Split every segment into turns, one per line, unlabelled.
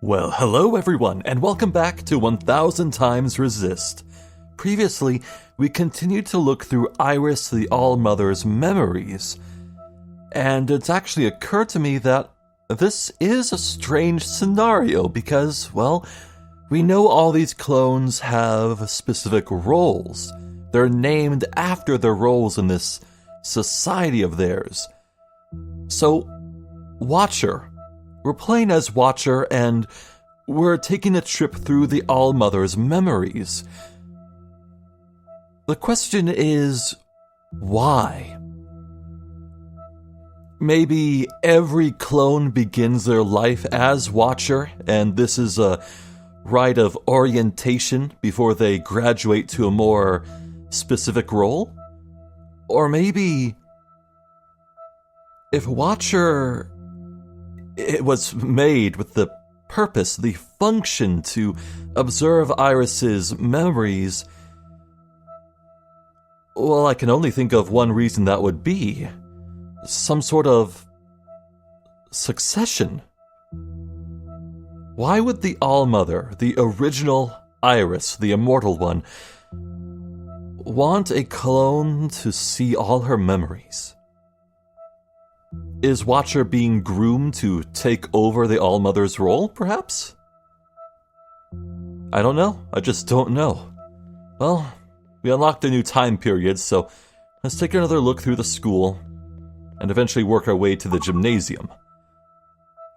Well, hello everyone, and welcome back to 1000 times Resist. Previously, we continued to look through Iris the All-Mother's memories, and it's actually occurred to me that this is a strange scenario because, well, we know all these clones have specific roles. They're named after their roles in this society of theirs. So, Watcher. We're playing as Watcher, and we're taking a trip through the All-Mother's memories. The question is, why? Maybe every clone begins their life as Watcher, and this is a rite of orientation before they graduate to a more specific role? Or maybe, if Watcher... it was made with the purpose, the function to observe Iris's memories. Well, I can only think of one reason that would be. Some sort of succession. Why would the All-Mother, the original Iris, the immortal one, want a clone to see all her memories? Is Watcher being groomed to take over the All-Mother's role, perhaps? I don't know. I just don't know. Well, we unlocked a new time period, so let's take another look through the school and eventually work our way to the gymnasium.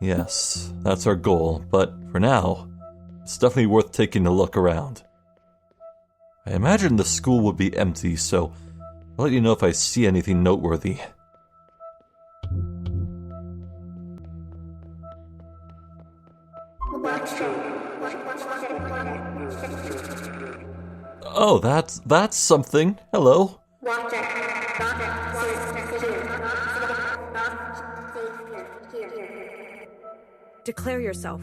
Yes, that's our goal, but for now, it's definitely worth taking a look around. I imagine the school would be empty, so I'll let you know if I see anything noteworthy. Oh, that's something. Hello.
Declare yourself.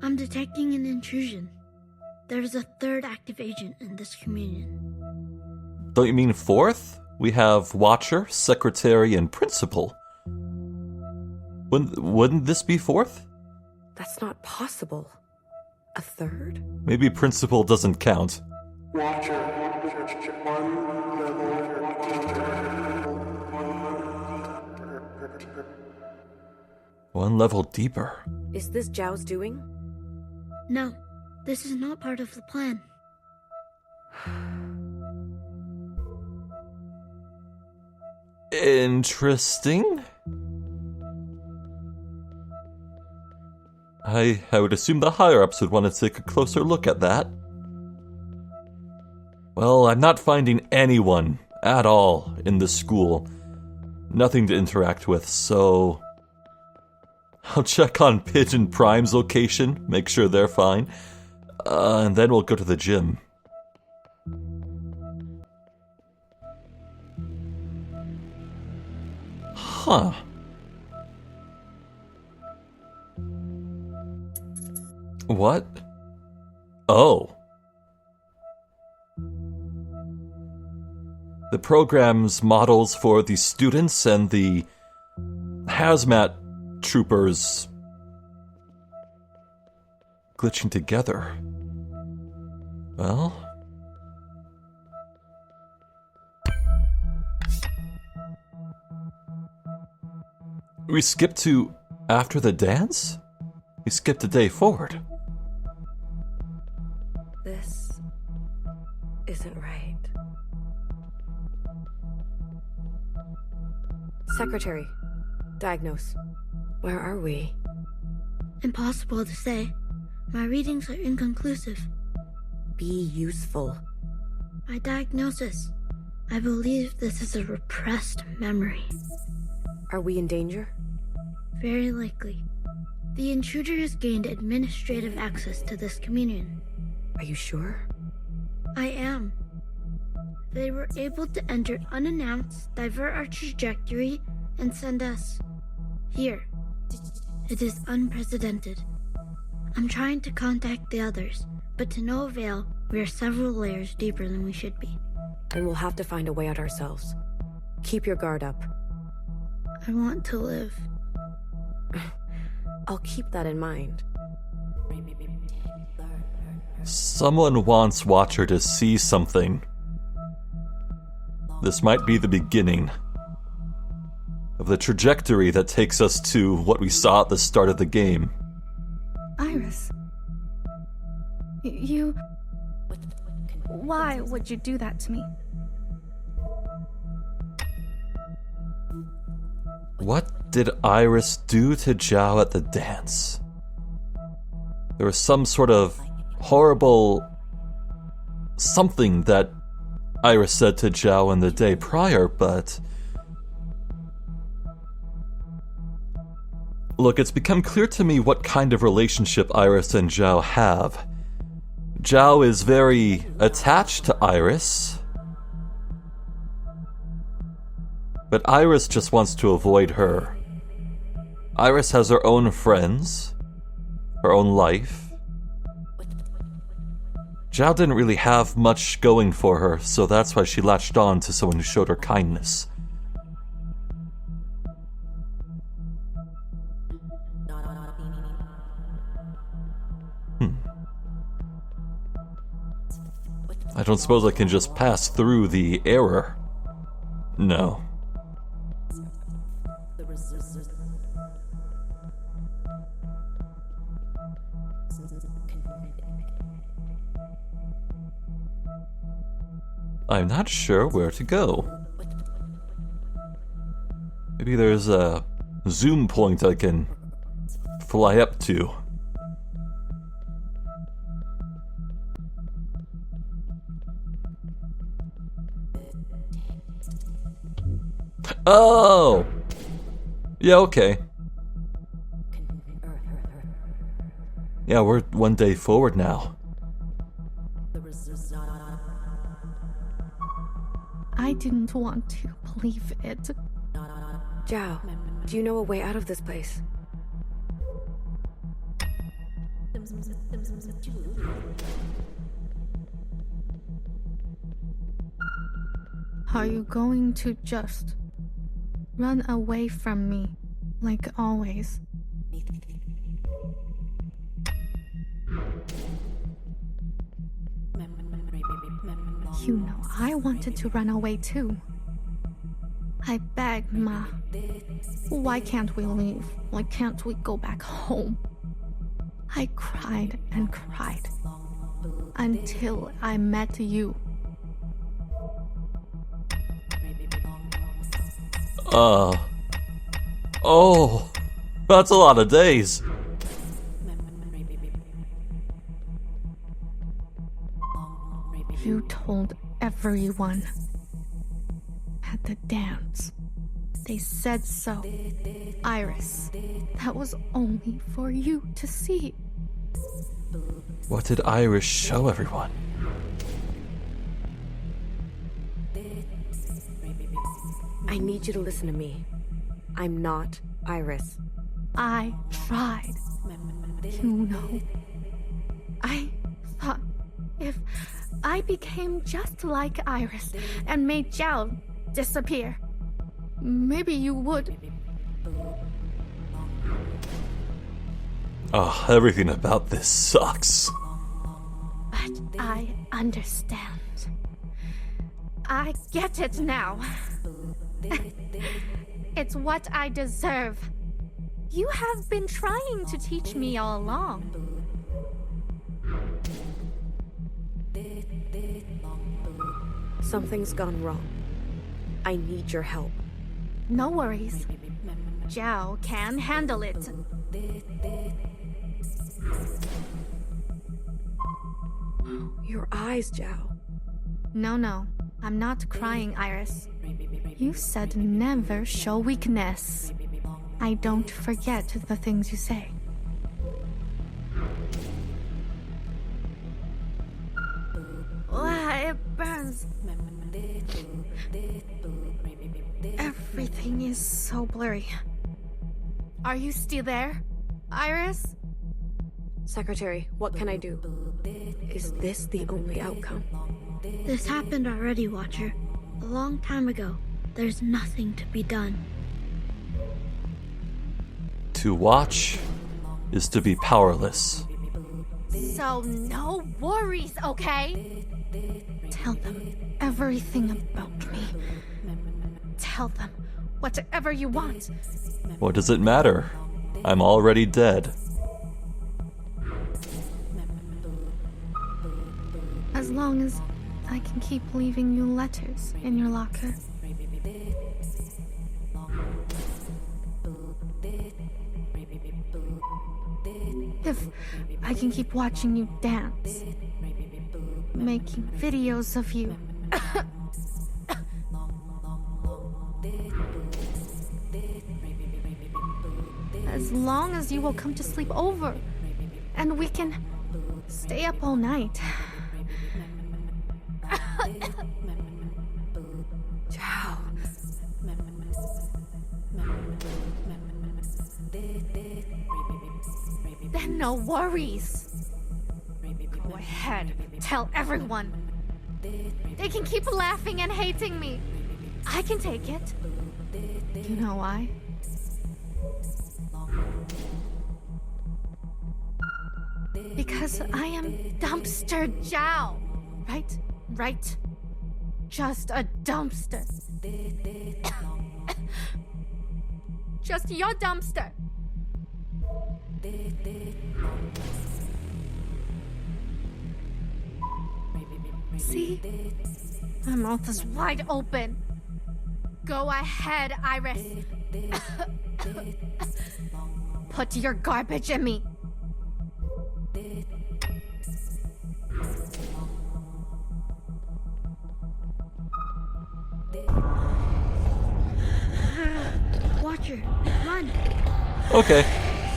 I'm detecting an intrusion. There's a third active agent in this communion.
Don't you mean fourth? We have Watcher, Secretary, and Principal. Wouldn't this be fourth?
That's not possible. A third?
Maybe Principal doesn't count. One level deeper.
Is this Zhao's doing?
No, this is not part of the plan.
Interesting. I would assume the higher-ups would want to take a closer look at that. Well, I'm not finding anyone at all in this school. Nothing to interact with, so... I'll check on Pigeon Prime's location, make sure they're fine, and then we'll go to the gym. Huh. What? Oh. The program's models for the students and the hazmat troopers glitching together. Well... we skipped to after the dance? We skipped a day forward.
This isn't right. Secretary, diagnose. Where are we?
Impossible to say. My readings are inconclusive.
Be useful.
My diagnosis. I believe this is a repressed memory.
Are we in danger?
Very likely. The intruder has gained administrative access to this communion.
Are you sure?
I am. They were able to enter unannounced, divert our trajectory, and send us here. It is unprecedented. I'm trying to contact the others, but to no avail. We are several layers deeper than we should be.
And we'll have to find a way out ourselves. Keep your guard up.
I want to live.
I'll keep that in mind.
Someone wants Watcher to see something. This might be the beginning of the trajectory that takes us to what we saw at the start of the game.
Iris. You... Why would you do that to me?
What did Iris do to Zhao at the dance? There was some sort of horrible something that Iris said to Zhao in the day prior, but... Look, it's become clear to me what kind of relationship Iris and Zhao have. Zhao is very attached to Iris, but Iris just wants to avoid her. Iris has her own friends, her own life. Zhao didn't really have much going for her, so that's why she latched on to someone who showed her kindness. I don't suppose I can just pass through the error. No. I'm not sure where to go. Maybe there's a zoom point I can fly up to. Oh! Yeah, okay. Yeah, we're one day forward now.
I didn't want to believe it.
Zhao, do you know a way out of this place?
Are you going to just run away from me, like always? You know, I wanted to run away too. I begged Ma, why can't we leave? Why can't we go back home? I cried and cried until I met you.
Oh, that's a lot of days.
You told everyone at the dance. They said so. Iris, that was only for you to see.
What did Iris show everyone?
I need you to listen to me. I'm not Iris.
I tried. You know, I thought if I became just like Iris and made Zhao disappear, maybe you would.
Oh, everything about this sucks.
But I understand. I get it now. It's what I deserve. You have been trying to teach me all along.
Something's gone wrong. I need your help.
No worries. Zhao can handle it.
Your eyes, Zhao.
No. I'm not crying, Iris. You said never show weakness. I don't forget the things you say. It burns. Everything is so blurry. Are you still there, Iris?
Secretary, what can I do? Is this the only outcome?
This happened already, Watcher. A long time ago. There's nothing to be done.
To watch is to be powerless.
So no worries, okay? Tell them everything about me. Tell them whatever you want.
What does it matter? I'm already dead.
As long as I can keep leaving you letters in your locker. If I can keep watching you dance, making videos of you. As long as you will come to sleep over, and we can stay up all night.
Ciao.
Then no worries. Go ahead, tell everyone. They can keep laughing and hating me. I can take it. You know why? Because I am Dumpster Jow. Right? Right? Just a dumpster. Just your dumpster. See? My mouth is wide open. Go ahead, Iris. Put your garbage in me.
Watcher, run!
Okay,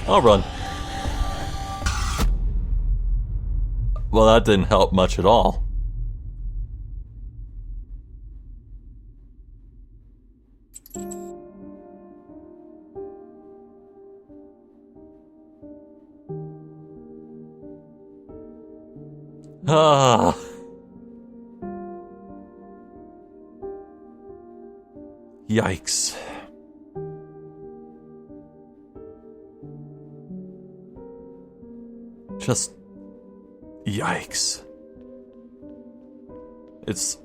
I'll run. Well, that didn't help much at all. Ah. Yikes. Just yikes. It's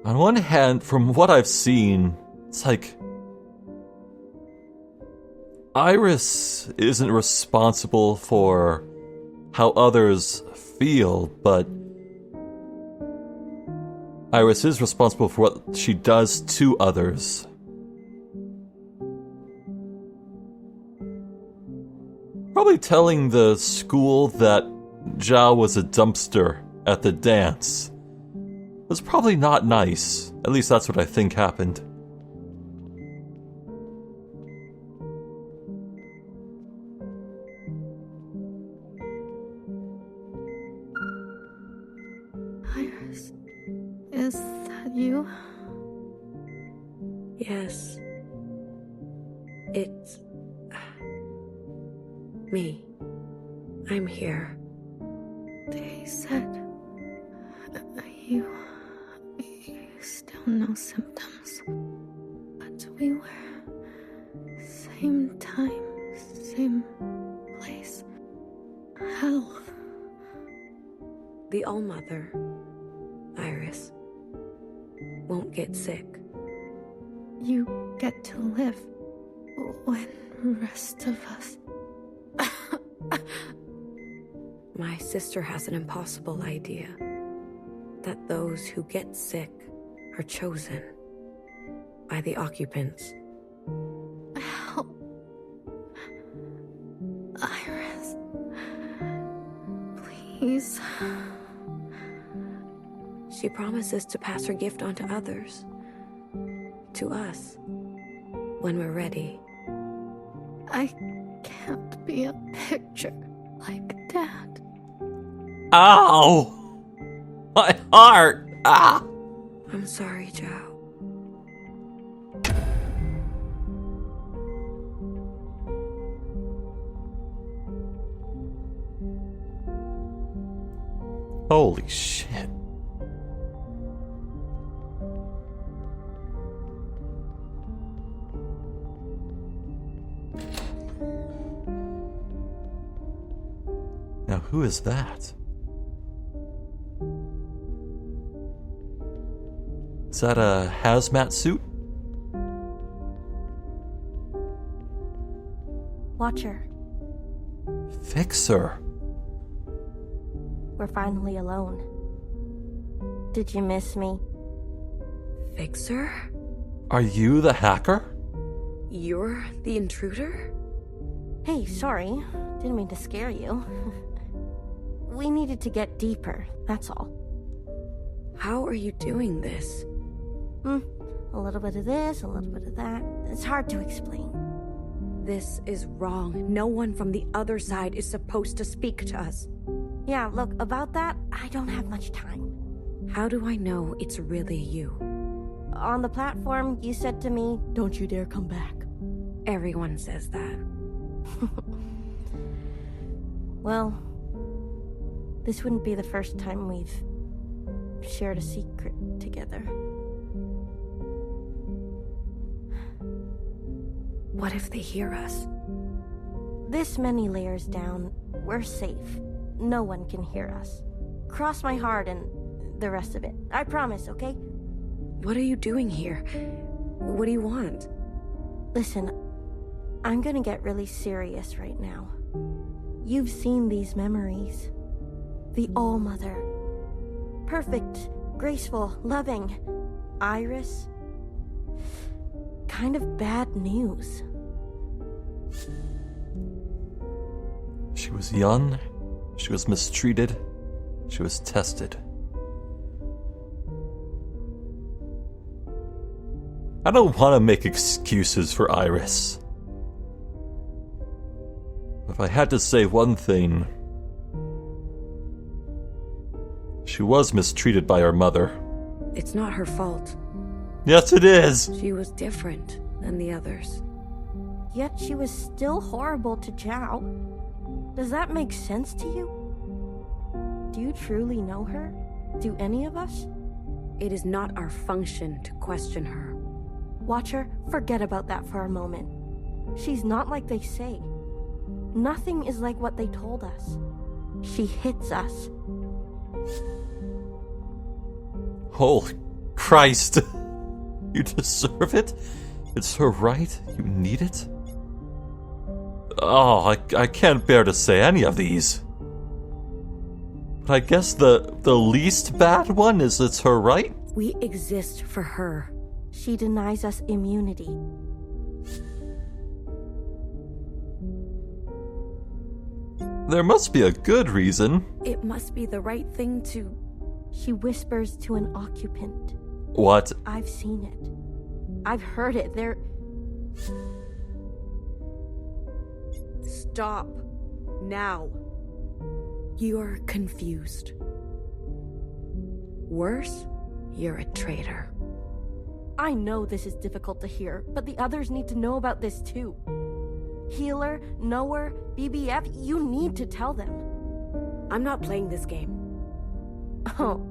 on one hand, from what I've seen, it's like Iris isn't responsible for how others feel, but Iris is responsible for what she does to others. Probably telling the school that Zhao was a dumpster at the dance was probably not nice. At least that's what I think happened.
Iris, is that you?
Yes. It's me. I'm here.
They said you still no symptoms, but we were same time, same place. Hell.
The All-Mother, Iris, won't get sick.
You get to live when the rest of us.
My sister has an impossible idea. That those who get sick are chosen by the occupants.
Help. Iris. Please.
She promises to pass her gift on to others. To us. When we're ready.
I can't be a picture like Dad.
Ow! My heart! Ah!
I'm sorry, Zhao.
Holy shit. Who is that? Is that a hazmat suit?
Watcher,
Fixer.
we're finally alone. Did you miss me?
Fixer?
Are you the hacker?
You're the intruder?
Hey, sorry. Didn't mean to scare you. We needed to get deeper, that's all.
How are you doing this?
A little bit of this, a little bit of that. It's hard to explain.
This is wrong. No one from the other side is supposed to speak to us.
Yeah, look, about that, I don't have much time.
How do I know it's really you?
On the platform, you said to me, "Don't you dare come back."
Everyone says that.
Well, this wouldn't be the first time we've shared a secret together.
What if they hear us?
This many layers down, we're safe. No one can hear us. Cross my heart and the rest of it. I promise, okay?
What are you doing here? What do you want?
Listen, I'm gonna get really serious right now. You've seen these memories. The All-Mother. Perfect, graceful, loving. Iris. Kind of bad news.
She was young, she was mistreated, she was tested. I don't want to make excuses for Iris. If I had to say one thing, she was mistreated by her mother.
It's not her fault.
Yes, it is!
She was different than the others.
Yet she was still horrible to Zhao. Does that make sense to you? Do you truly know her? Do any of us?
It is not our function to question her.
Watcher, forget about that for a moment. She's not like they say. Nothing is like what they told us. She hits us.
Holy Christ! You deserve it? It's her right? You need it? Oh, I can't bear to say any of these. But I guess the least bad one is it's her right?
We exist for her.
She denies us immunity.
There must be a good reason.
It must be the right thing to...
She whispers to an occupant.
What?
I've seen it. I've heard it. They're...
Stop. Now. You're confused. Worse, you're a traitor.
I know this is difficult to hear, but the others need to know about this too. Healer, Knower, BBF, you need to tell them.
I'm not playing this game.
Oh.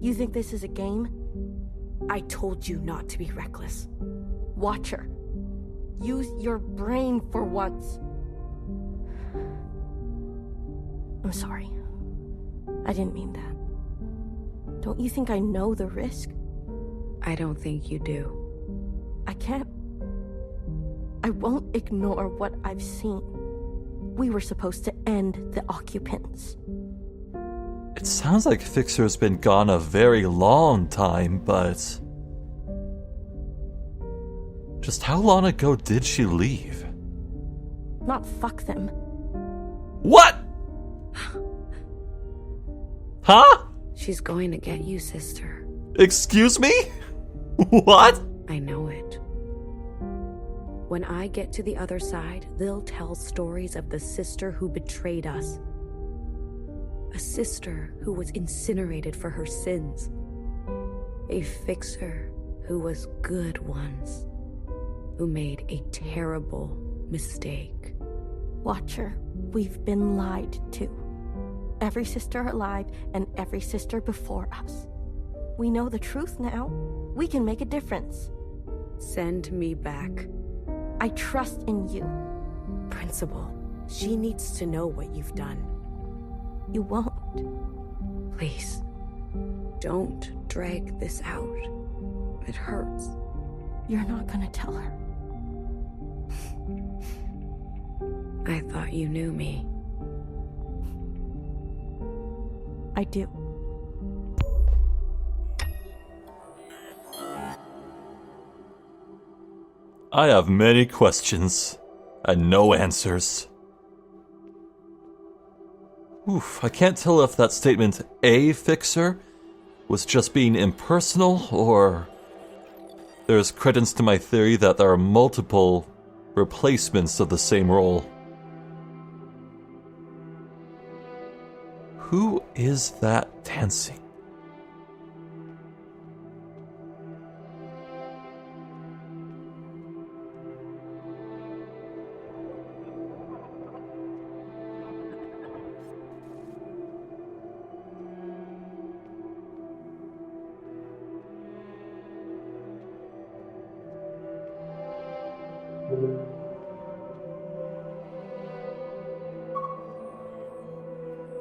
You think this is a game?
I told you not to be reckless.
Watcher. Use your brain for once. I'm sorry. I didn't mean that. Don't you think I know the risk?
I don't think you do.
I can't... I won't ignore what I've seen. We were supposed to end the occupants.
It sounds like Fixer's been gone a very long time, but... just how long ago did she leave?
Not fuck them.
What? Huh?
She's going to get you, sister.
Excuse me? What?
I know it. When I get to the other side, they'll tell stories of the sister who betrayed us. A sister who was incinerated for her sins. A fixer who was good once. Who made a terrible mistake.
Watcher, we've been lied to. Every sister alive and every sister before us. We know the truth now. We can make a difference.
Send me back.
I trust in you.
Principal, she needs to know what you've done.
You won't.
Please, don't drag this out. It hurts.
You're not gonna tell her.
I thought you knew me.
I do.
I have many questions and no answers. Oof, I can't tell if that statement, a fixer, was just being impersonal, or there's credence to my theory that there are multiple replacements of the same role. Who is that dancing?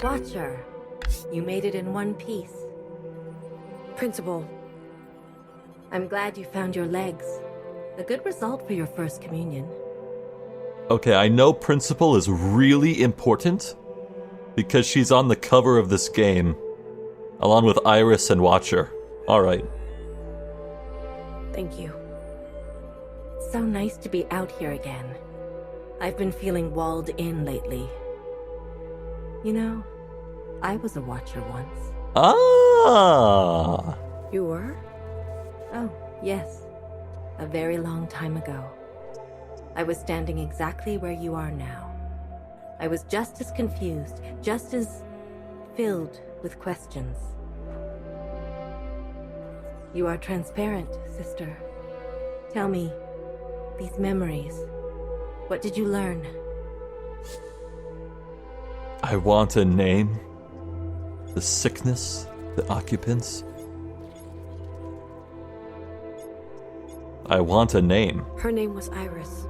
Watcher, you made it in one piece.
Principal,
I'm glad you found your legs. A good result for your first communion.
Okay, I know Principal is really important because she's on the cover of this game, along with Iris and Watcher. Alright.
thank you.
It's so nice to be out here again. I've been feeling walled in lately. You know, I was a Watcher once.
Ah!
You were?
Oh, yes. A very long time ago. I was standing exactly where you are now. I was just as confused, just as filled with questions. You are transparent, sister. Tell me, these memories, what did you learn?
I want a name. The sickness, the occupants. I want a name.
Her name was Iris.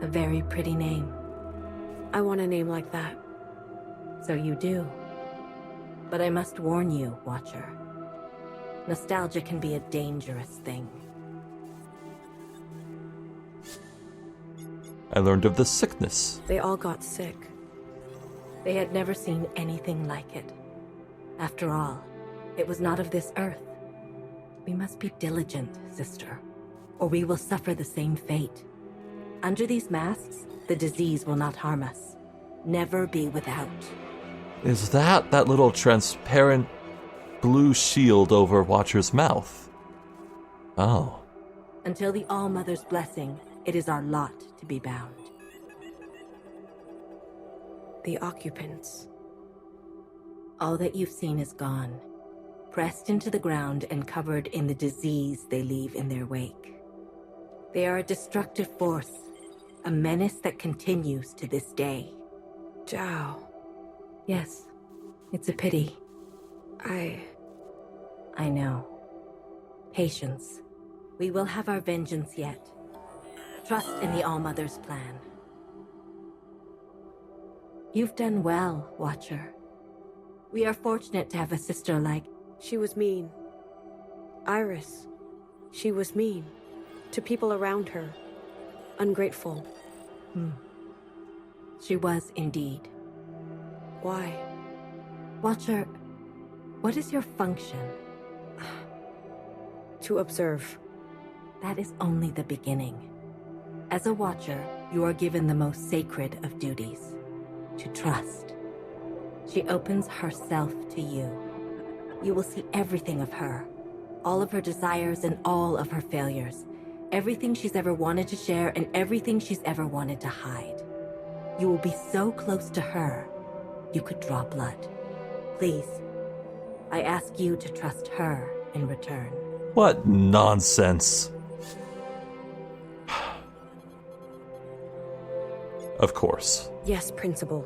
A very pretty name.
I want a name like that.
So you do. But I must warn you, Watcher. Nostalgia can be a dangerous thing.
I learned of the sickness.
They all got sick.
They had never seen anything like it. After all, it was not of this earth. We must be diligent, sister, or we will suffer the same fate. Under these masks, the disease will not harm us. Never be without.
Is that little transparent blue shield over Watcher's mouth? Oh.
Until the All-Mother's blessing, it is our lot to be bound.
The occupants.
All that you've seen is gone, pressed into the ground and covered in the disease they leave in their wake. They are a destructive force, a menace that continues to this day.
Zhao.
Yes, it's a pity. I know. Patience. We will have our vengeance yet. Trust in the All-Mother's plan. You've done well, Watcher. We are fortunate to have a sister like...
She was mean. Iris. She was mean. To people around her. Ungrateful.
She was indeed.
Why?
Watcher, what is your function?
To observe.
That is only the beginning. As a Watcher, you are given the most sacred of duties. To trust. She opens herself to you. You will see everything of her. All of her desires and all of her failures. Everything she's ever wanted to share and everything she's ever wanted to hide. You will be so close to her, you could draw blood. Please, I ask you to trust her in return.
What nonsense. Of course.
Yes, Principal.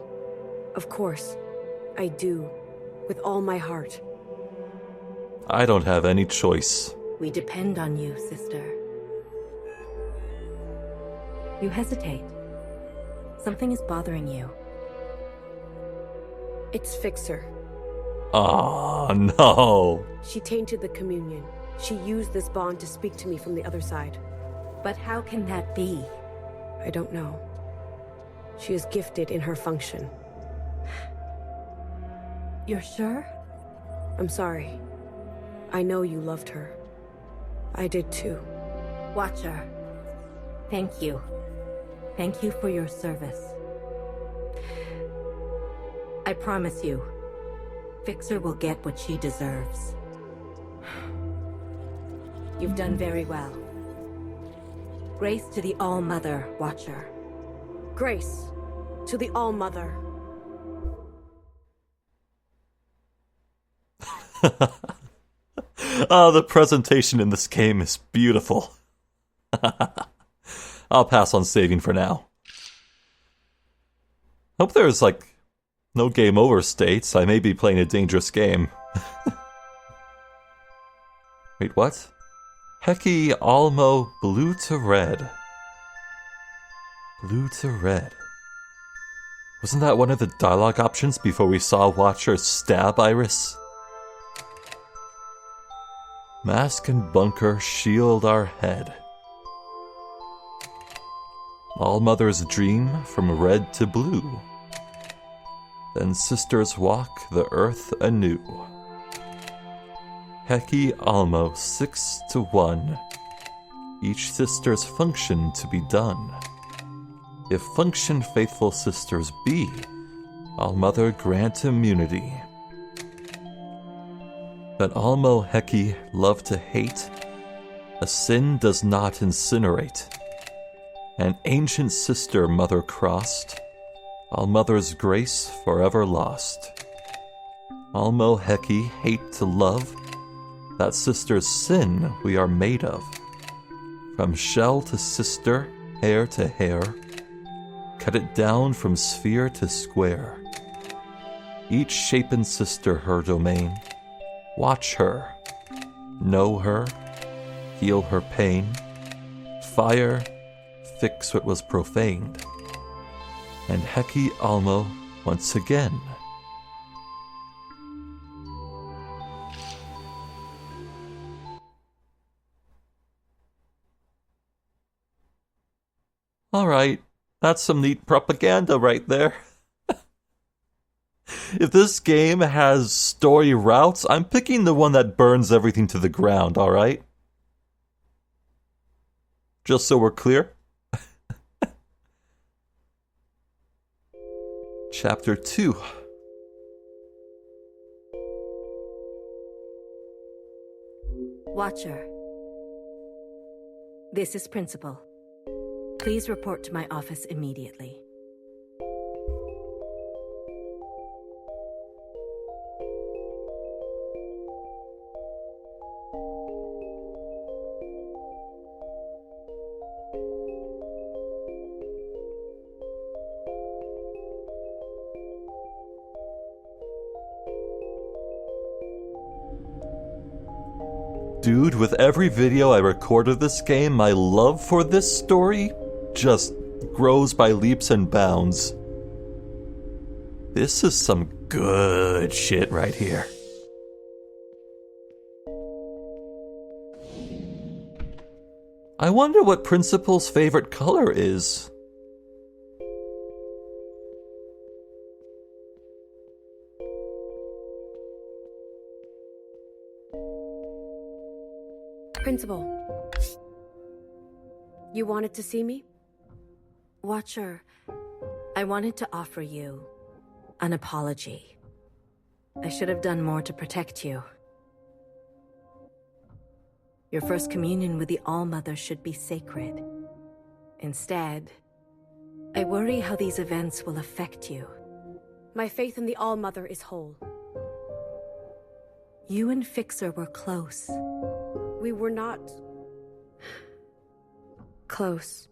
Of course. I do. With all my heart.
I don't have any choice.
We depend on you, sister. You hesitate. Something is bothering you.
It's Fixer.
Oh, no.
She tainted the communion. She used this bond to speak to me from the other side.
But how can that be?
I don't know. She is gifted in her function.
You're sure?
I'm sorry. I know you loved her. I did too.
Watcher, thank you. Thank you for your service. I promise you, Fixer will get what she deserves. You've done very well. Grace to the All-Mother, Watcher.
Grace to the All-Mother.
Oh, the presentation in this game is beautiful. I'll pass on saving for now. Hope there's, no game over states. I may be playing a dangerous game. Wait, what? Heki Almo blue to red. Blue to red. Wasn't that one of the dialogue options before we saw Watcher stab Iris? Mask and bunker shield our head. All-Mother's dream from red to blue. Then sisters walk the earth anew. Heki Almo 6 to 1. Each sister's function to be done. If function faithful sisters be, All-Mother grant immunity. That Almo Heki love to hate, a sin does not incinerate. An ancient sister mother crossed, All-Mother's grace forever lost. Almo Heki hate to love, that sister's sin we are made of. From shell to sister, hair to hair, cut it down from sphere to square. Each shapen sister her domain, watch her, know her, heal her pain, fire, fix what was profaned. And Heki Almo once again. Alright, that's some neat propaganda right there. If this game has story routes, I'm picking the one that burns everything to the ground, alright? Just so we're clear. Chapter 2.
Watcher, this is Principal. Please report to my office immediately.
Dude, with every video I record of this game, my love for this story just grows by leaps and bounds. This is some good shit right here. I wonder what Principal's favorite color is.
Principal, you wanted to see me?
Watcher, I wanted to offer you an apology. I should have done more to protect you. Your first communion with the All-Mother should be sacred. Instead, I worry how these events will affect you.
My faith in the All-Mother is whole.
You and Fixer were close.
We were not close.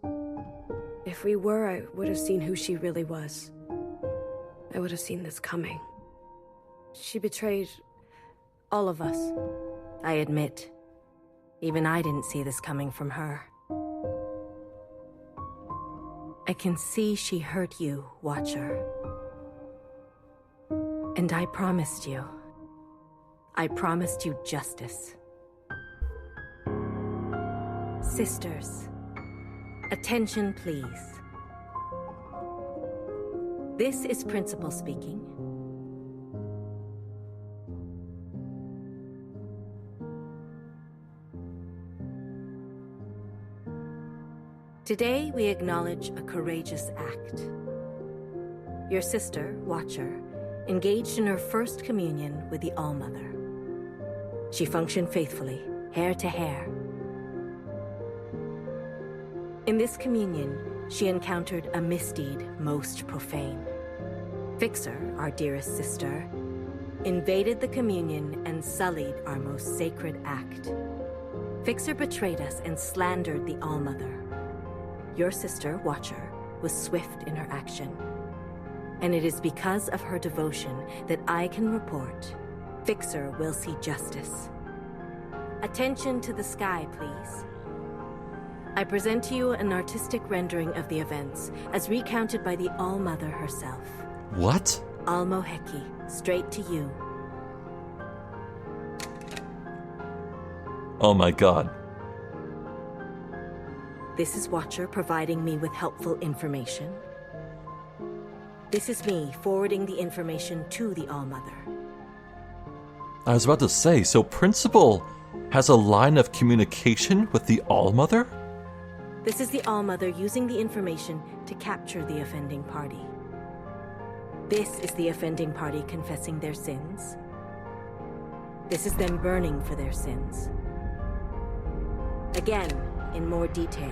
If we were, I would have seen who she really was. I would have seen this coming. She betrayed all of us.
I admit, even I didn't see this coming from her. I can see she hurt you, Watcher. And I promised you. I promised you justice. Sisters, attention please. This is Principal speaking. Today we acknowledge a courageous act. Your sister, Watcher, engaged in her first communion with the All-Mother. She functioned faithfully, hair to hair. In this communion, she encountered a misdeed most profane. Fixer, our dearest sister, invaded the communion and sullied our most sacred act. Fixer betrayed us and slandered the All-Mother. Your sister, Watcher, was swift in her action. And it is because of her devotion that I can report Fixer will see justice. Attention to the sky, please. I present to you an artistic rendering of the events as recounted by the All-Mother herself.
What?
Almo Heki, straight to you.
Oh my god.
This is Watcher providing me with helpful information. This is me forwarding the information to the All-Mother.
I was about to say, so Principal has a line of communication with the All-Mother?
This is the All-Mother using the information to capture the offending party. This is the offending party confessing their sins. This is them burning for their sins. Again, in more detail.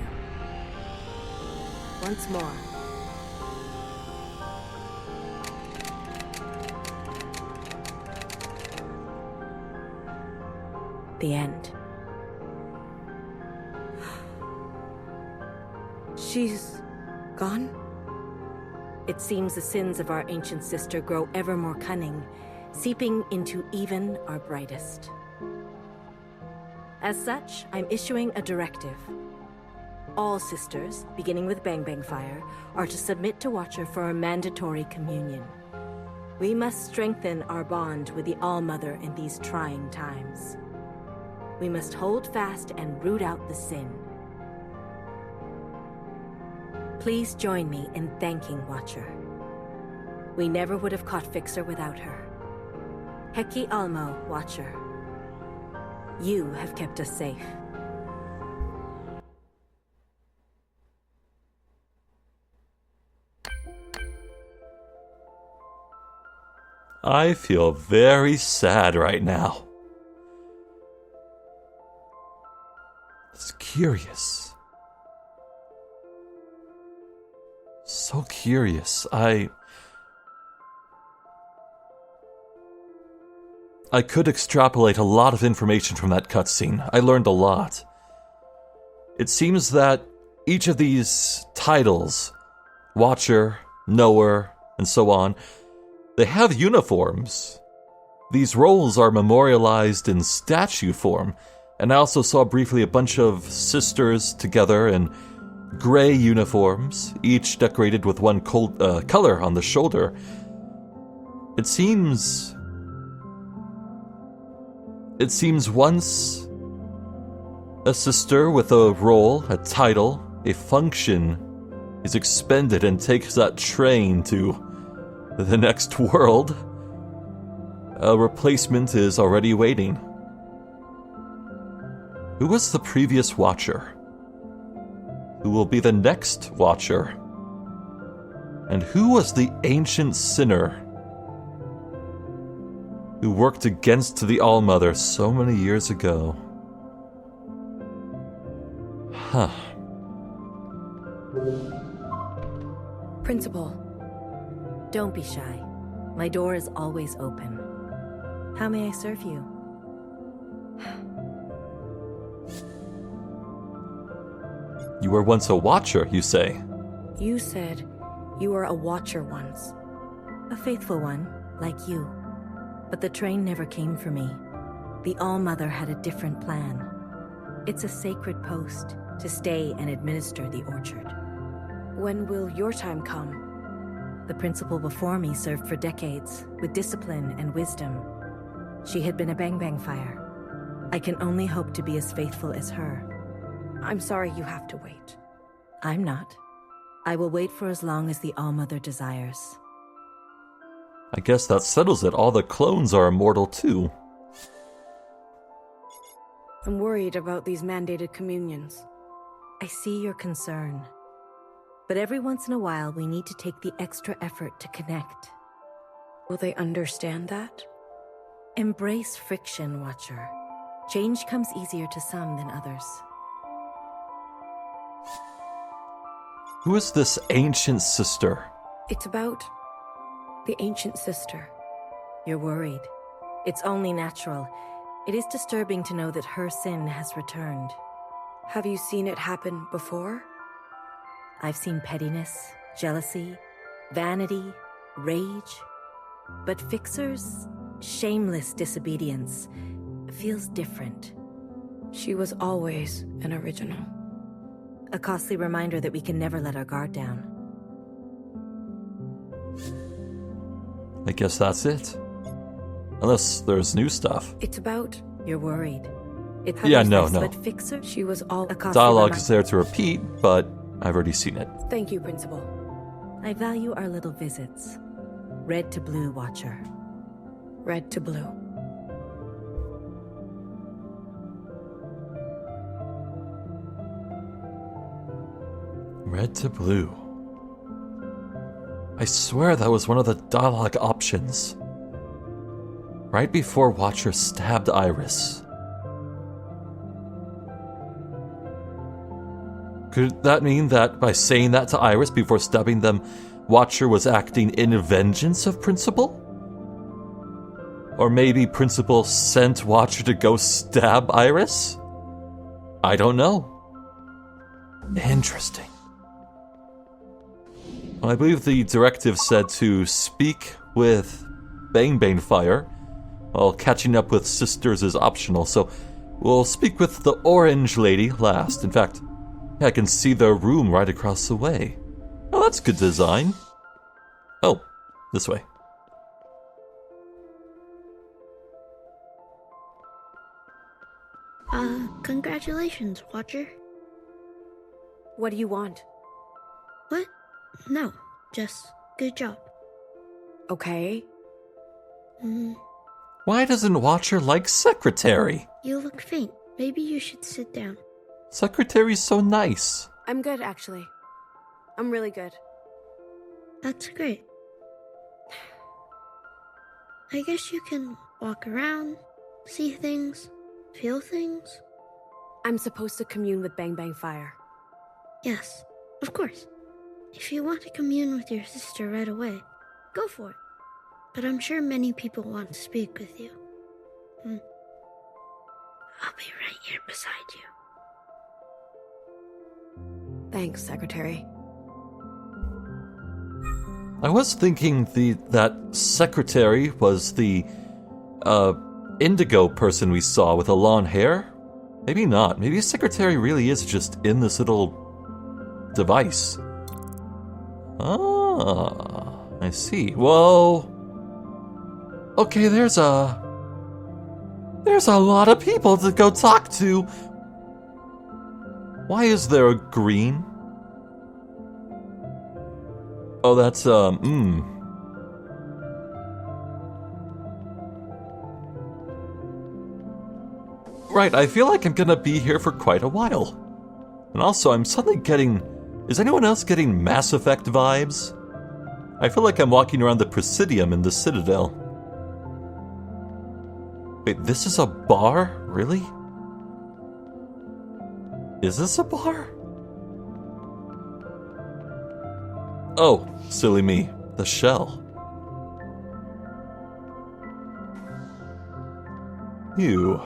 Once more. The end. She's gone? It seems the sins of our ancient sister grow ever more cunning, seeping into even our brightest. As such, I'm issuing a directive. All sisters, beginning with Bang Bang Fire, are to submit to Watcher for a mandatory communion. We must strengthen our bond with the All-Mother in these trying times. We must hold fast and root out the sin. Please join me in thanking Watcher. We never would have caught Fixer without her. Heki Almo, Watcher. You have kept us safe.
I feel very sad right now. It's curious. So curious. I could extrapolate a lot of information from that cutscene. I learned a lot. It seems that each of these titles, Watcher, Knower, and so on, they have uniforms. These roles are memorialized in statue form, and I also saw briefly a bunch of sisters together in gray uniforms, each decorated with one color on the shoulder. It seems once a sister with a role, a title, a function is expended and takes that train to the next world, a replacement is already waiting. Who was the previous Watcher? Who will be the next Watcher? And who was the ancient sinner who worked against the All-Mother so many years ago? Huh.
Principal, don't be shy. My door is always open. How may I serve you?
You were once a Watcher, you say?
You said you were a Watcher once. A faithful one, like you. But the train never came for me. The All-Mother had a different plan. It's a sacred post to stay and administer the orchard. When will your time come? The principal before me served for decades, with discipline and wisdom. She had been a Bang Fire. I can only hope to be as faithful as her.
I'm sorry you have to wait.
I'm not. I will wait for as long as the All-Mother desires.
I guess that settles it. All the clones are immortal too.
I'm worried about these mandated communions.
I see your concern. But every once in a while, we need to take the extra effort to connect.
Will they understand that?
Embrace friction, Watcher. Change comes easier to some than others.
Who is this ancient sister?
It's about the ancient sister.
You're worried. It's only natural. It is disturbing to know that her sin has returned.
Have you seen it happen before?
I've seen pettiness, jealousy, vanity, rage. But Fixer's shameless disobedience feels different.
She was always an original.
A costly reminder that we can never let our guard down.
I guess that's it. Unless there's new stuff.
It's about...
You're worried.
Yeah, no.
But Fixer,
she was all a costly
Dialogue is there to repeat, but I've already seen it.
Thank you, Principal.
I value our little visits. Red to blue, Watcher.
Red to blue.
Red to blue. I swear that was one of the dialogue options. Right before Watcher stabbed Iris. Could that mean that by saying that to Iris before stabbing them, Watcher was acting in vengeance of Principal? Or maybe Principal sent Watcher to go stab Iris? I don't know. Interesting. Well, I believe the directive said to speak with Bang Fire, while catching up with sisters is optional, so we'll speak with the orange lady last. In fact, I can see their room right across the way. Oh, that's good design. Oh, this way.
Congratulations, Watcher.
What do you want?
What? No, just good job.
Okay.
Why doesn't Watcher like Secretary?
You look faint. Maybe you should sit down.
Secretary's so nice.
I'm good, actually. I'm really good.
That's great. I guess you can walk around, see things, feel things.
I'm supposed to commune with Bang Fire.
Yes, of course. If you want to commune with your sister right away, go for it. But I'm sure many people want to speak with you. I'll be right here beside you.
Thanks, Secretary.
I was thinking that Secretary was the indigo person we saw with the long hair. Maybe not. Maybe Secretary really is just in this little device. Ah, I see. Whoa. Okay, there's a lot of people to go talk to. Why is there a green? Oh, that's, Right, I feel like I'm gonna be here for quite a while. And also, I'm suddenly getting... Is anyone else getting Mass Effect vibes? I feel like I'm walking around the Presidium in the Citadel. Wait, this is a bar? Really? Is this a bar? Oh, silly me. The shell. Ew.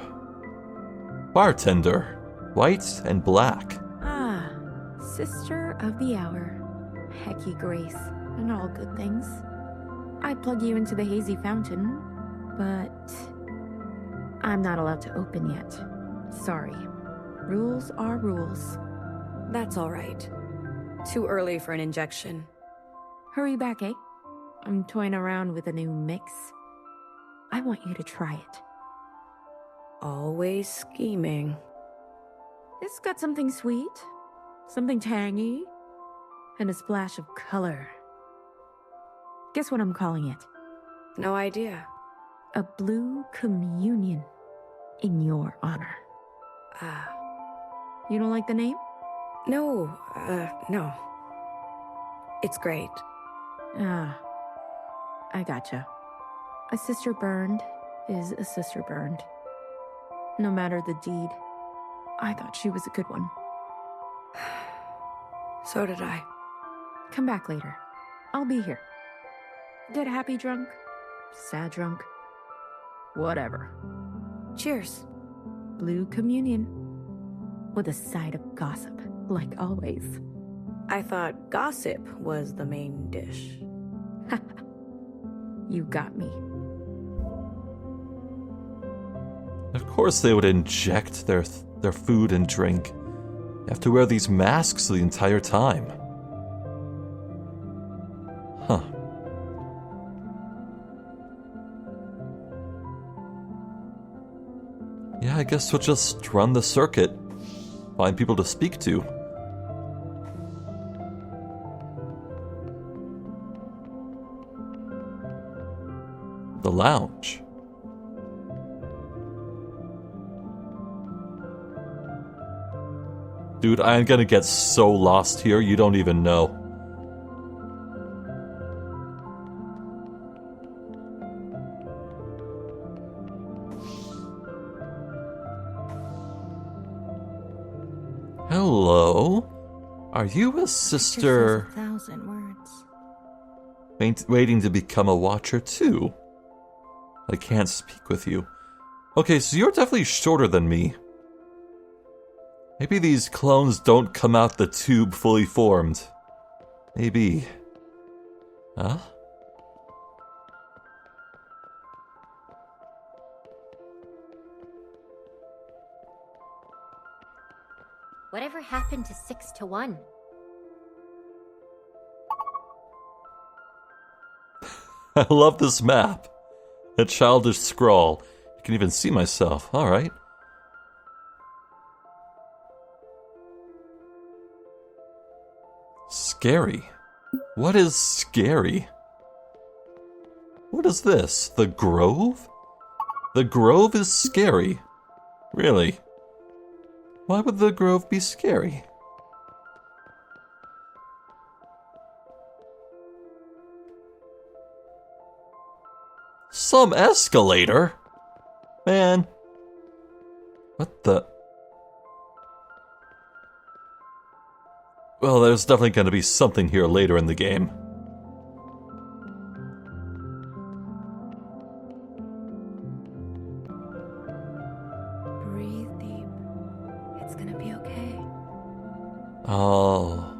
Bartender. White and black.
Ah, sister of the hour. Hecky Grace, and all good things. I'd plug you into the hazy fountain, but I'm not allowed to open yet. Sorry. Rules are rules.
That's all right. Too early for an injection.
Hurry back, eh?
I'm toying around with a new mix. I want you to try it.
Always scheming.
It's got something sweet, something tangy, and a splash of color. Guess what I'm calling it?
No idea.
A blue communion in your honor. You don't like the name?
No. It's great.
I gotcha. A sister burned is a sister burned. No matter the deed, I thought she was a good one.
So did I.
Come back later. I'll be here. Get happy drunk, sad drunk, whatever.
Cheers.
Blue communion. With a side of gossip, like always.
I thought gossip was the main dish.
You got me.
Of course they would inject their food and drink. You have to wear these masks the entire time. Huh. Yeah, I guess we'll just run the circuit. Find people to speak to. The lounge. Dude, I'm gonna get so lost here, you don't even know. Hello? Are you a sister?
1,000 words.
Waiting to become a watcher too? I can't speak with you. Okay, so you're definitely shorter than me. Maybe these clones don't come out the tube fully formed. Maybe. Huh?
Whatever happened to 6 to 1?
I love this map. A childish scrawl. You can even see myself. Alright. Scary. What is scary? What is this? The Grove? The Grove is scary. Really? Why would the Grove be scary? Some escalator? Man. What the? Well, there's definitely going to be something here later in the game.
Breathe deep. It's gonna be okay.
Oh.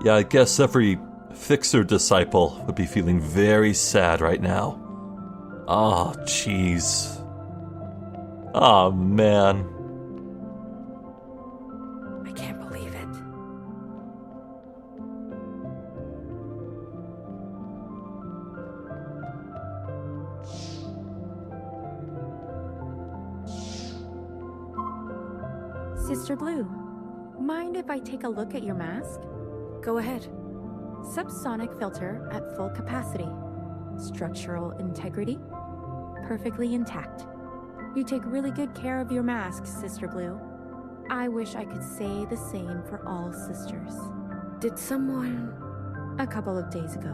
Yeah, I guess every Fixer disciple would be feeling very sad right now. Oh, jeez. Oh, man.
I can't believe it.
Sister Blue, mind if I take a look at your mask?
Go ahead.
Subsonic filter at full capacity. Structural integrity perfectly intact. You take really good care of your mask, Sister Blue. I wish I could say the same for all sisters.
Did someone...
A couple of days ago.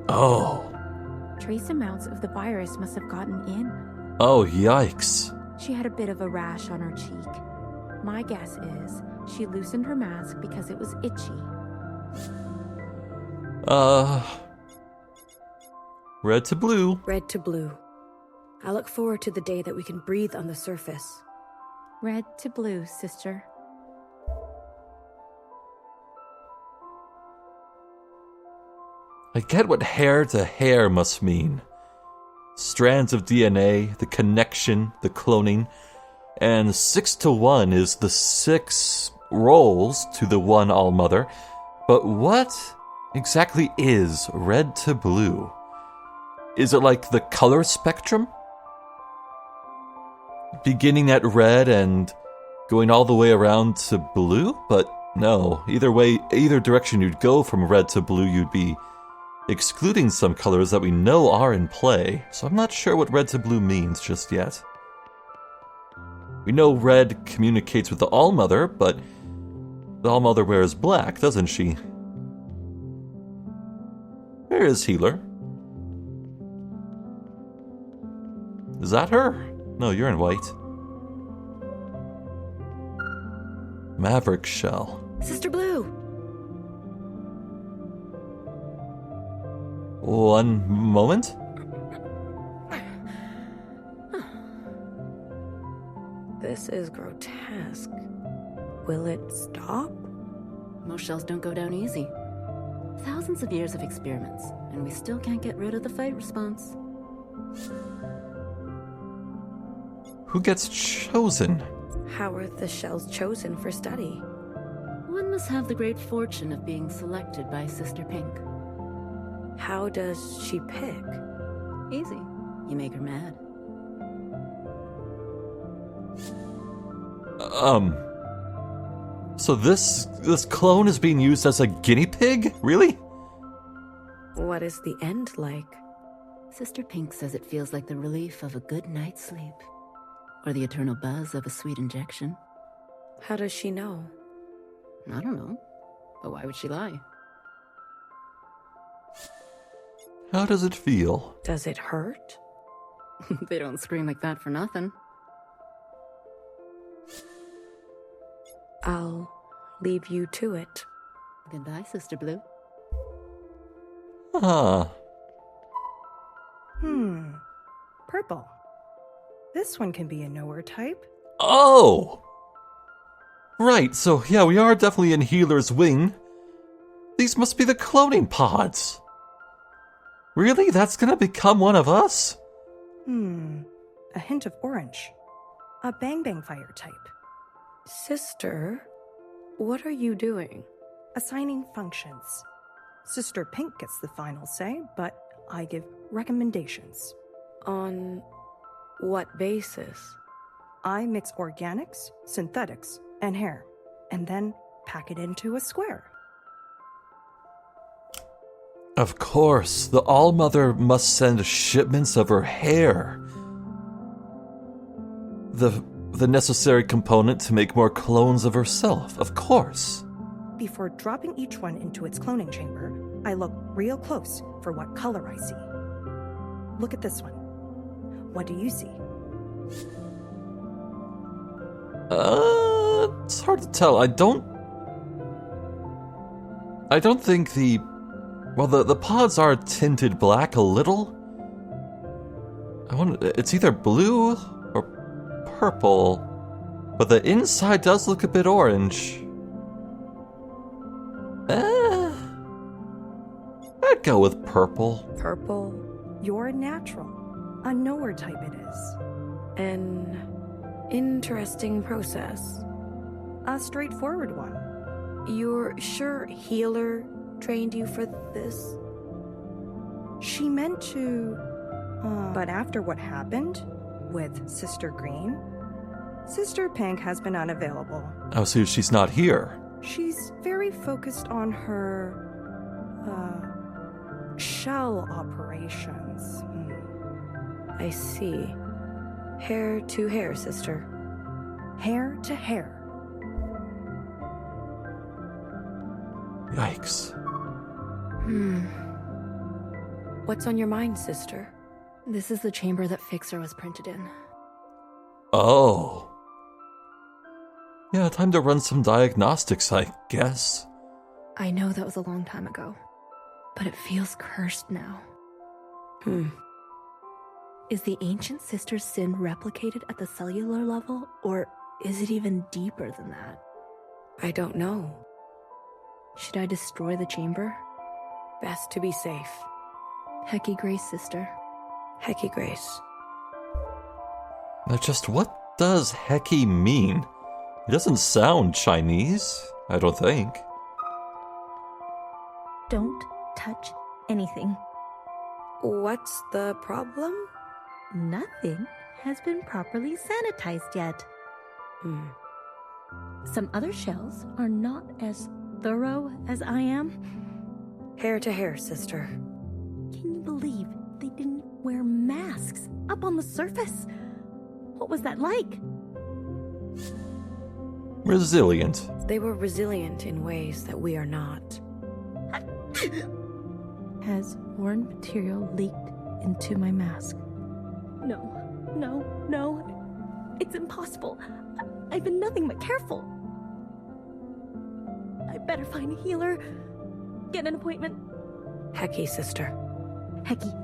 Oh.
Trace amounts of the virus must have gotten in.
Oh, yikes.
She had a bit of a rash on her cheek. My guess is she loosened her mask because it was itchy.
Red to blue.
Red to blue. I look forward to the day that we can breathe on the surface.
Red to blue, sister.
I get what hair to hair must mean. Strands of DNA, the connection, the cloning, and 6 to 1 is the 6 rolls to the one All-Mother. But what exactly is red to blue? Is it like the color spectrum? Beginning at red and going all the way around to blue? But no, either way, either direction you'd go from red to blue, you'd be excluding some colors that we know are in play. So I'm not sure what red to blue means just yet. We know red communicates with the All-Mother, but the All-Mother wears black, doesn't she? There is Healer. Is that her? No, you're in white. Maverick Shell.
Sister Blue!
One moment.
This is grotesque. Will it stop?
Most shells don't go down easy. Thousands of years of experiments, and we still can't get rid of the fight response.
Who gets chosen?
How are the shells chosen for study?
One must have the great fortune of being selected by Sister Pink.
How does she pick?
Easy. You make her mad.
So this clone is being used as a guinea pig? Really?
What is the end like?
Sister Pink says it feels like the relief of a good night's sleep. Or the eternal buzz of a sweet injection.
How does she know?
I don't know. But why would she lie?
How does it feel?
Does it hurt?
They don't scream like that for nothing.
I'll leave you to it.
Goodbye, Sister Blue.
Ah.
Purple. This one can be a knower type.
Oh! Right, so yeah, we are definitely in Healer's wing. These must be the cloning pods. Really? That's gonna become one of us?
A hint of orange. A bang bang fire type.
Sister, what are you doing?
Assigning functions. Sister Pink gets the final say, but I give recommendations.
On what basis?
I mix organics, synthetics, and hair, and then pack it into a square.
Of course, the All-Mother must send shipments of her hair. The necessary component to make more clones of herself, of course.
Before dropping each one into its cloning chamber, I look real close for what color I see. Look at this one. What do you see?
It's hard to tell. I don't think the pods are tinted black a little. It's either blue or purple, but the inside does look a bit orange. I'd go with purple.
Purple?
You're natural. A knower type it is.
An interesting process.
A straightforward one.
You're sure Healer trained you for this?
She meant to... But after what happened with Sister Green, Sister Pink has been unavailable.
Oh, so she's not here.
She's very focused on her... shell operations.
I see. Hair to hair, sister.
Hair to hair.
Yikes.
What's on your mind, sister?
This is the chamber that Fixer was printed in.
Oh. Yeah, time to run some diagnostics, I guess.
I know that was a long time ago, but it feels cursed now. Is the ancient sister's sin replicated at the cellular level, or is it even deeper than that?
I don't know.
Should I destroy the chamber?
Best to be safe.
Hecky Grace, sister.
Hecky Grace.
Now just what does Hecky mean? It doesn't sound Chinese, I don't think.
Don't touch anything.
What's the problem?
Nothing has been properly sanitized yet. Some other shells are not as thorough as I am.
Hair to hair, sister.
Can you believe they didn't wear masks up on the surface? What was that like?
Resilient.
They were resilient in ways that we are not.
Has foreign material leaked into my mask? No. It's impossible. I've been nothing but careful. I better find a healer. Get an appointment.
Hecky, sister.
Hecky.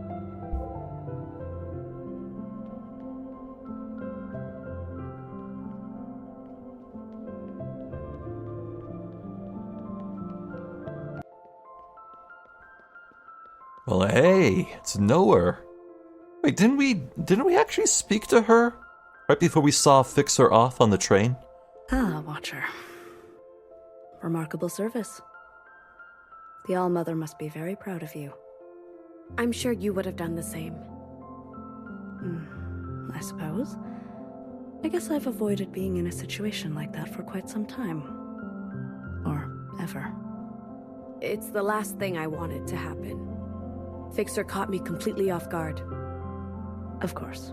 Well, hey, it's Noah. Wait, didn't we actually speak to her right before we saw Fix Her off on the train?
Ah, Watcher. Remarkable service. The All-Mother must be very proud of you. I'm sure you would have done the same. I suppose. I guess I've avoided being in a situation like that for quite some time. Or ever. It's the last thing I wanted to happen. Fixer caught me completely off guard. Of course.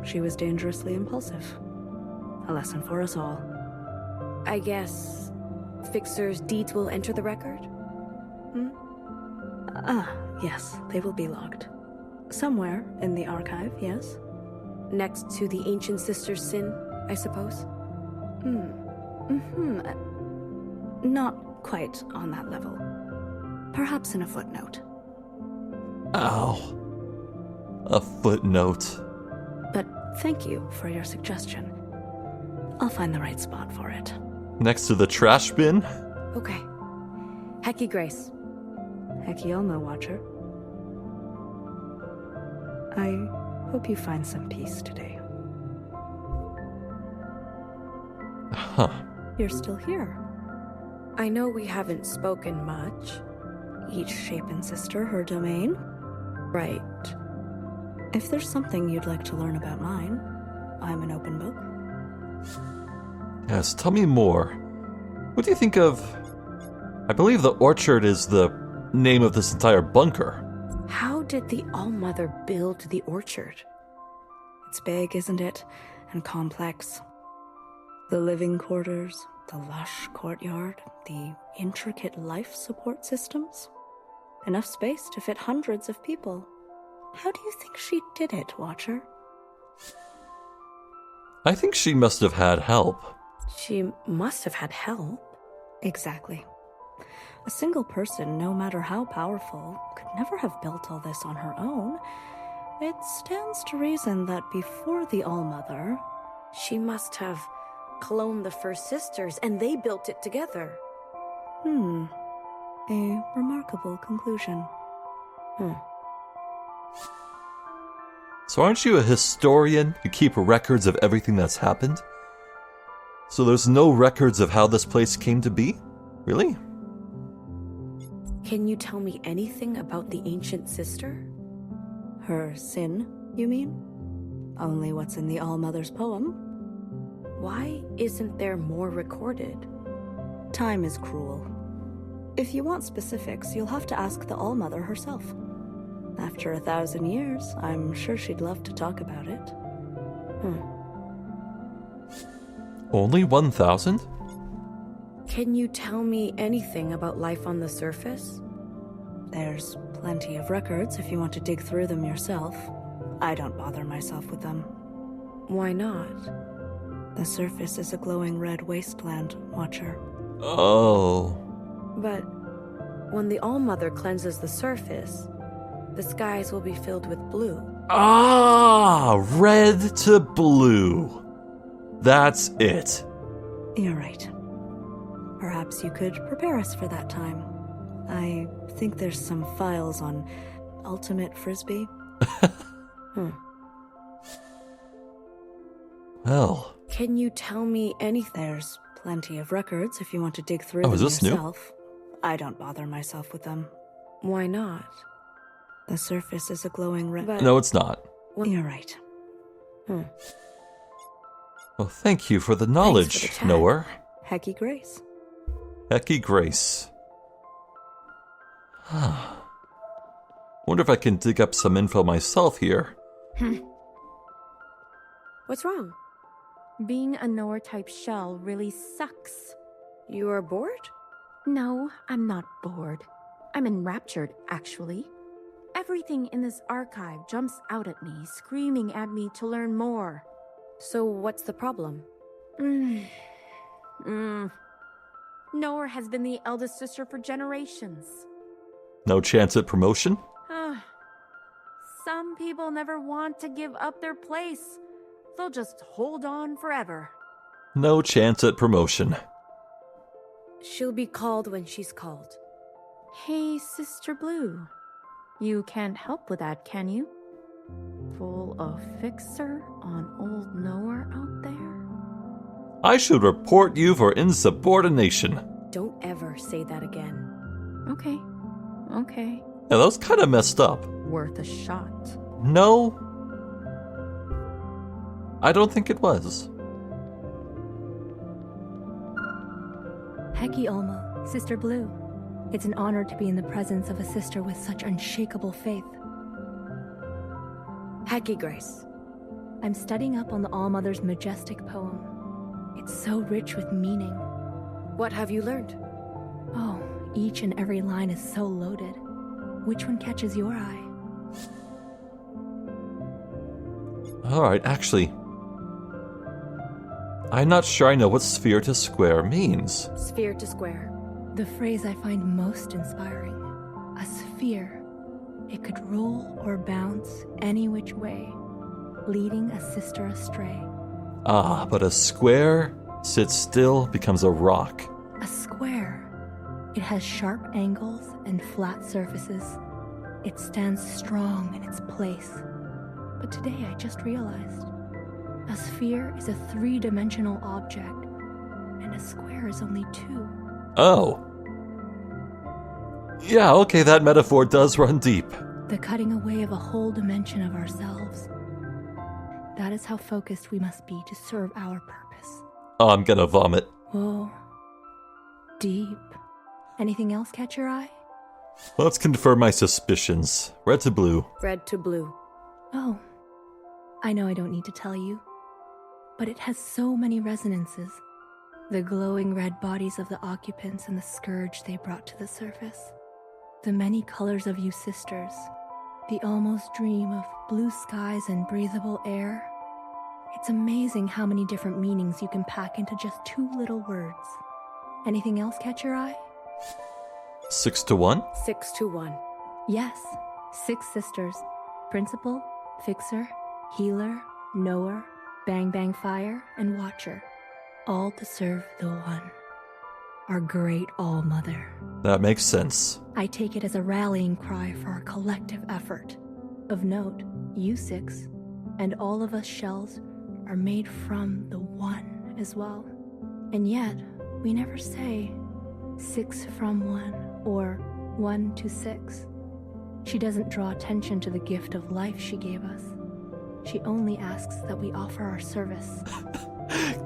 She was dangerously impulsive. A lesson for us all. I guess Fixer's deeds will enter the record? Yes, they will be logged. Somewhere in the archive, yes? Next to the ancient sister's sin, I suppose? Not quite on that level. Perhaps in a footnote.
Ow. A footnote.
But thank you for your suggestion. I'll find the right spot for it.
Next to the trash bin?
Okay. Hecky Grace. Hecky Elmo Watcher. I hope you find some peace today.
Huh.
You're still here. I know we haven't spoken much. Each Shapen sister her domain. Right. If there's something you'd like to learn about mine, I'm an open book.
Yes, tell me more. What do you think of... I believe the orchard is the name of this entire bunker.
How did the All-Mother build the orchard? It's big, isn't it? And complex. The living quarters, the lush courtyard, the intricate life support systems. Enough space to fit hundreds of people. How do you think she did it, Watcher?
I think she must have had help.
She must have had help. Exactly. A single person, no matter how powerful, could never have built all this on her own. It stands to reason that before the All-Mother, she must have cloned the first sisters, and they built it together. A remarkable conclusion.
So aren't you a historian? You keep records of everything that's happened? So there's no records of how this place came to be? Really?
Can you tell me anything about the ancient sister? Her sin, you mean? Only what's in the All-Mother's poem. Why isn't there more recorded? Time is cruel. If you want specifics, you'll have to ask the All-Mother herself. After 1,000 years, I'm sure she'd love to talk about it.
Only 1,000?
Can you tell me anything about life on the surface? There's plenty of records if you want to dig through them yourself. I don't bother myself with them. Why not? The surface is a glowing red wasteland, Watcher.
Oh.
But when the All-Mother cleanses the surface, the skies will be filled with blue.
Ah, red to blue. That's it.
You're right. Perhaps you could prepare us for that time. I think there's some files on Ultimate Frisbee.
Well.
Can you tell me anything? There's plenty of records if you want to dig through
Oh,
them
is this
yourself.
I don't bother myself with them.
Why not?
The surface is a glowing red.
No, it's not.
You're right.
Well, thank you for the knowledge,
for the chat.
Noah.
Hecky Grace.
Becky Grace. Wonder if I can dig up some info myself here.
What's wrong?
Being a Noah-type shell really sucks.
You are bored?
No, I'm not bored. I'm enraptured, actually. Everything in this archive jumps out at me, screaming at me to learn more.
So what's the problem?
Noah has been the eldest sister for generations.
No chance at promotion?
Some people never want to give up their place. They'll just hold on forever.
No chance at promotion.
She'll be called when she's called.
Hey, Sister Blue. You can't help with that, can you? Pull a fixer on old Noah out there?
I should report you for insubordination.
Don't ever say that again.
Okay.
Yeah, that was kind of messed up.
Worth a shot.
No, I don't think it was.
Hecky Alma, Sister Blue. It's an honor to be in the presence of a sister with such unshakable faith.
Hecky Grace.
I'm studying up on the All-Mother's majestic poem. It's so rich with meaning.
What have you learned?
Oh, each and every line is so loaded. Which one catches your eye?
Alright, actually, I'm not sure I know what sphere to square means.
Sphere to square.
The phrase I find most inspiring. A sphere. It could roll or bounce any which way, leading a sister astray.
Ah, but a square sits still, becomes a rock.
A square. It has sharp angles and flat surfaces. It stands strong in its place. But today I just realized a sphere is a three-dimensional object, and a square is only two.
Oh. Yeah, okay, that metaphor does run deep.
The cutting away of a whole dimension of ourselves. That is how focused we must be to serve our purpose.
Oh, I'm gonna vomit.
Whoa. Deep. Anything else catch your eye?
Let's confirm my suspicions. Red to blue.
Red to blue.
Oh. I know I don't need to tell you, but it has so many resonances. The glowing red bodies of the occupants and the scourge they brought to the surface. The many colors of you sisters. The almost dream of blue skies and breathable air. It's amazing how many different meanings you can pack into just two little words. Anything else catch your eye?
6 to 1?
6 to 1.
Yes, 6 sisters. Principal, Fixer, Healer, Knower, Bang Bang Fire, and Watcher. All to serve the One. Our great All-Mother.
That makes sense.
I take it as a rallying cry for our collective effort. Of note, you 6, and all of us shells, are made from the One as well. And yet, we never say 6 from 1 or 1 to 6. She doesn't draw attention to the gift of life she gave us. She only asks that we offer our service.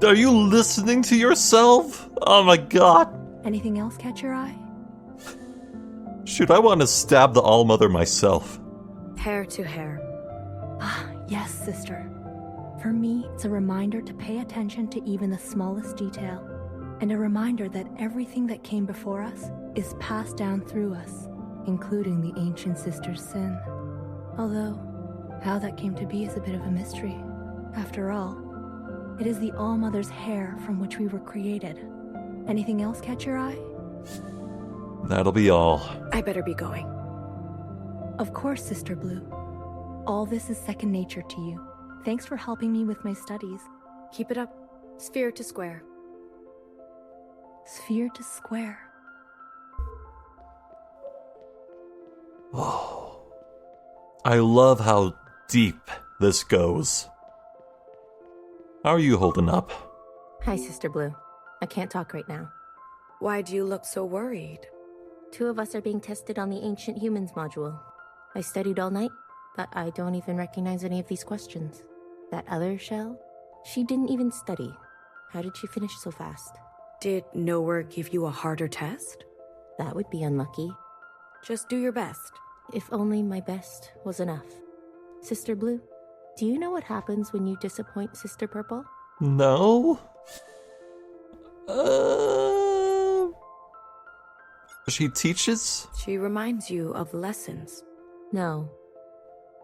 Are you listening to yourself? Oh my god.
Anything else catch your eye?
Shoot, I want to stab the All-Mother myself.
Hair to hair.
Ah, yes, sister. For me, it's a reminder to pay attention to even the smallest detail, and a reminder that everything that came before us is passed down through us, including the ancient sister's sin. Although, how that came to be is a bit of a mystery. After all, it is the All-Mother's hair from which we were created. Anything else catch your eye?
That'll be all.
I better be going.
Of course, Sister Blue. All this is second nature to you. Thanks for helping me with my studies.
Keep it up. Sphere to square.
Sphere to square.
Oh. I love how deep this goes. How are you holding up?
Hi, Sister Blue. I can't talk right now.
Why do you look so worried?
2 of us are being tested on the Ancient Humans module. I studied all night, but I don't even recognize any of these questions. That other shell? She didn't even study. How did she finish so fast?
Did Nowhere give you a harder test?
That would be unlucky.
Just do your best.
If only my best was enough. Sister Blue, do you know what happens when you disappoint Sister Purple?
No? She teaches?
She reminds you of lessons.
No,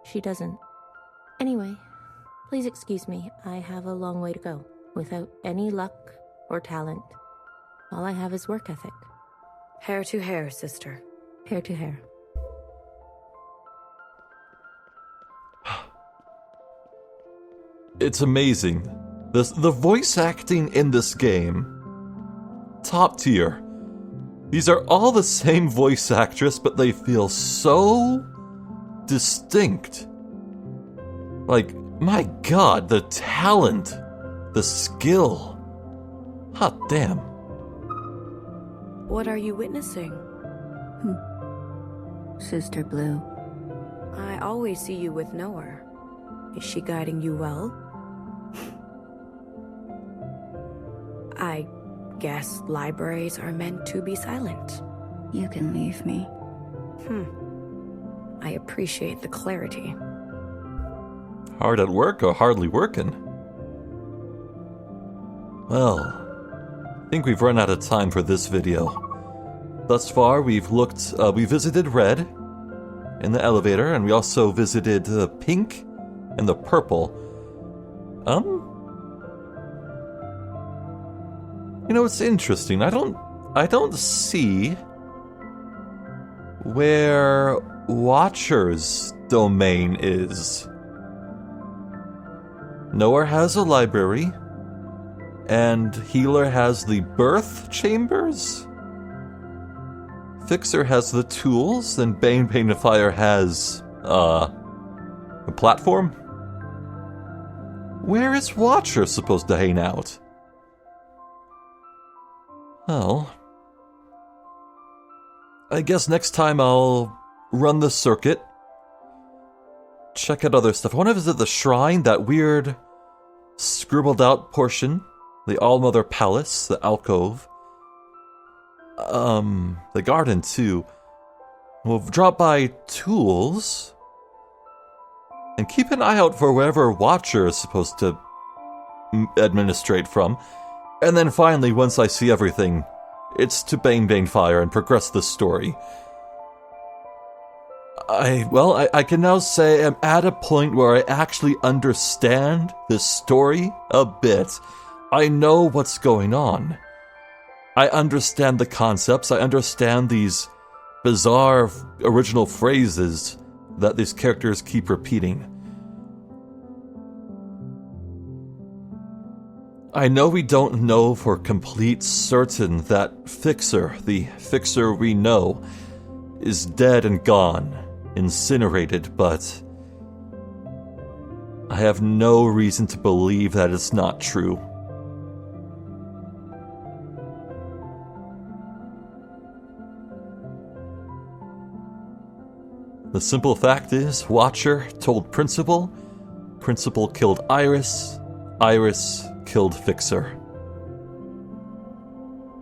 she doesn't. Anyway, please excuse me. I have a long way to go. Without any luck or talent. All I have is work ethic.
Hair to hair, sister.
Hair to hair.
It's amazing. The voice acting in this game, top tier. These are all the same voice actress, but they feel so distinct. Like, my god, the talent, the skill. Hot damn.
What are you witnessing?
Sister Blue.
I always see you with Nowhere. Is she guiding you well? I guess libraries are meant to be silent.
You can leave me.
I appreciate the clarity.
Hard at work or hardly working? Well, I think we've run out of time for this video. Thus far, we visited Red in the elevator, and we also visited the Pink and the Purple. You know, it's interesting. I don't see where Watcher's domain is. Nowhere has a library, and Healer has the birth chambers. Fixer has the tools, and Bane Fire has a platform. Where is Watcher supposed to hang out? Well, I guess next time I'll run the circuit, check out other stuff. I want to visit the shrine, that weird scribbled out portion, the All-Mother Palace, the alcove, the garden too. We'll drop by tools, and keep an eye out for wherever Watcher is supposed to administrate from. And then finally, once I see everything, it's to Bane Fire and progress the story. I can now say I'm at a point where I actually understand this story a bit. I know what's going on. I understand the concepts. I understand these bizarre original phrases that these characters keep repeating. I know we don't know for complete certain that Fixer, the Fixer we know, is dead and gone, incinerated, but I have no reason to believe that it's not true. The simple fact is, Watcher told Principal, Principal killed Iris, Iris killed Fixer.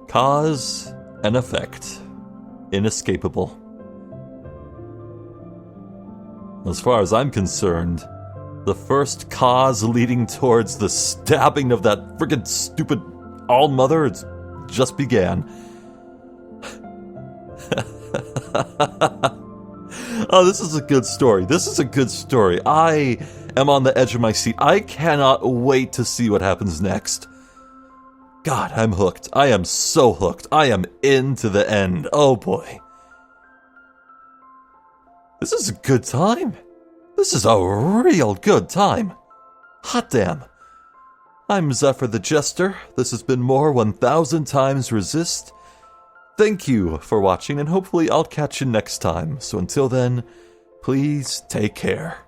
Cause and effect. Inescapable. As far as I'm concerned, the first cause leading towards the stabbing of that friggin' stupid All-Mother just began. Oh, this is a good story. This is a good story. I am on the edge of my seat. I cannot wait to see what happens next. God, I'm hooked. I am so hooked. I am into the end. Oh boy. This is a good time. This is a real good time. Hot damn. I'm Zephyr the Jester. This has been more 1000 Times Resist. Thank you for watching, and hopefully I'll catch you next time. So until then, please take care.